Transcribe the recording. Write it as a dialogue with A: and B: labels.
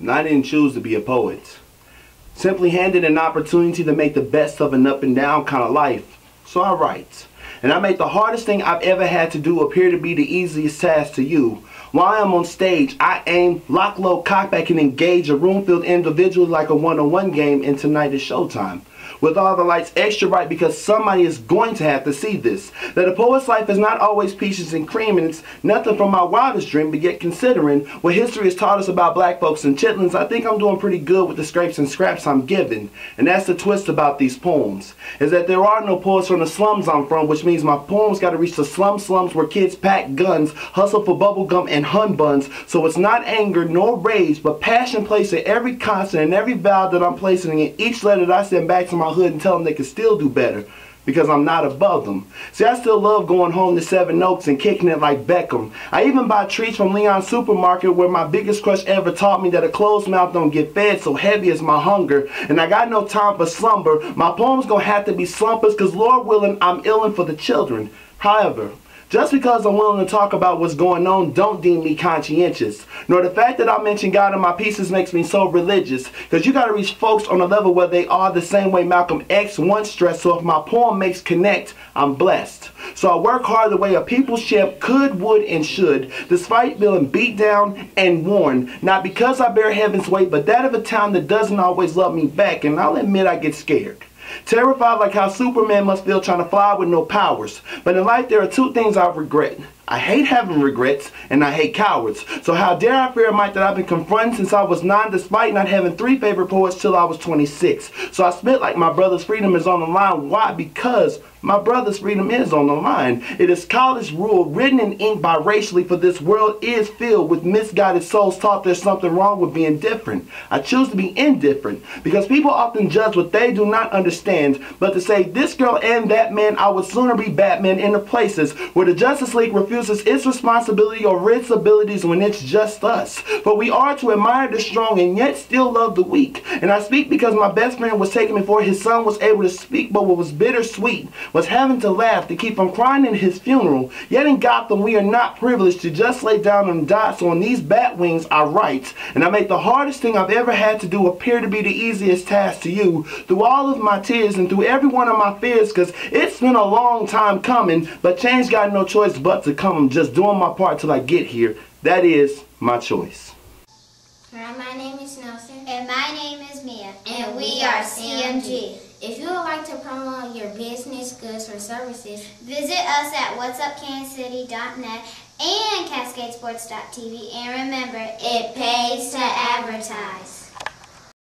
A: and I didn't choose to be a poet. Simply handed an opportunity to make the best of an up and down kind of life. So I write. And I make the hardest thing I've ever had to do appear to be the easiest task to you. While I'm on stage, I aim, lock low, cock back, and engage a room filled individually like a one-on-one game, and tonight is showtime. With all the lights extra bright because somebody is going to have to see this. That a poet's life is not always peaches and cream, and it's nothing from my wildest dream, but yet considering what history has taught us about black folks and chitlins, I think I'm doing pretty good with the scrapes and scraps I'm given. And that's the twist about these poems, is that there are no poets from the slums I'm from, which means my poems got to reach the slums where kids pack guns, hustle for bubble gum and hun buns. So it's not anger nor rage, but passion placed in every constant and every vowel that I'm placing in each letter that I send back to my hood and tell them they can still do better, because I'm not above them. See, I still love going home to Seven Oaks and kicking it like Beckham. I even buy treats from Leon's Supermarket, where my biggest crush ever taught me that a closed mouth don't get fed, so heavy is my hunger. And I got no time for slumber. My poems gonna have to be slumpers, cause Lord willing, I'm illin' for the children. However, just because I'm willing to talk about what's going on, don't deem me conscientious. Nor the fact that I mention God in my pieces makes me so religious. Because you got to reach folks on a level where they are the same way Malcolm X once stressed. So if my poem makes connect, I'm blessed. So I work hard the way a people's champ could, would, and should, despite feeling beat down and worn. Not because I bear heaven's weight, but that of a town that doesn't always love me back. And I'll admit I get scared. Terrified like how Superman must feel trying to fly with no powers. But in life there are two things I regret. I hate having regrets, and I hate cowards. So how dare I fear a might that I've been confronting since I was 9, despite not having 3 favorite poets till I was 26. So I spit like my brother's freedom is on the line. Why? Because my brother's freedom is on the line. It is college rule, written in ink biracially, for this world is filled with misguided souls taught there's something wrong with being different. I choose to be indifferent, because people often judge what they do not understand. But to say this girl and that man, I would sooner be Batman in the places where the Justice League refuses its responsibility or its abilities when it's just us. For we are to admire the strong and yet still love the weak. And I speak because my best friend was taken before his son was able to speak, but what was bittersweet was having to laugh to keep from crying in his funeral. Yet in Gotham we are not privileged to just lay down and die. So on these bat wings I write, and I make the hardest thing I've ever had to do appear to be the easiest task to you, through all of my tears and through every one of my fears, because it's been a long time coming, but change got no choice but to come. I'm just doing my part till I get here. That is my choice.
B: Hi, my name is Nelson.
C: And my name is Mia.
B: And we are CMG. If you would like to promote your business, goods, or services,
C: visit us at whatsupkansascity.net and cascadesports.tv. And remember,
B: it pays to advertise.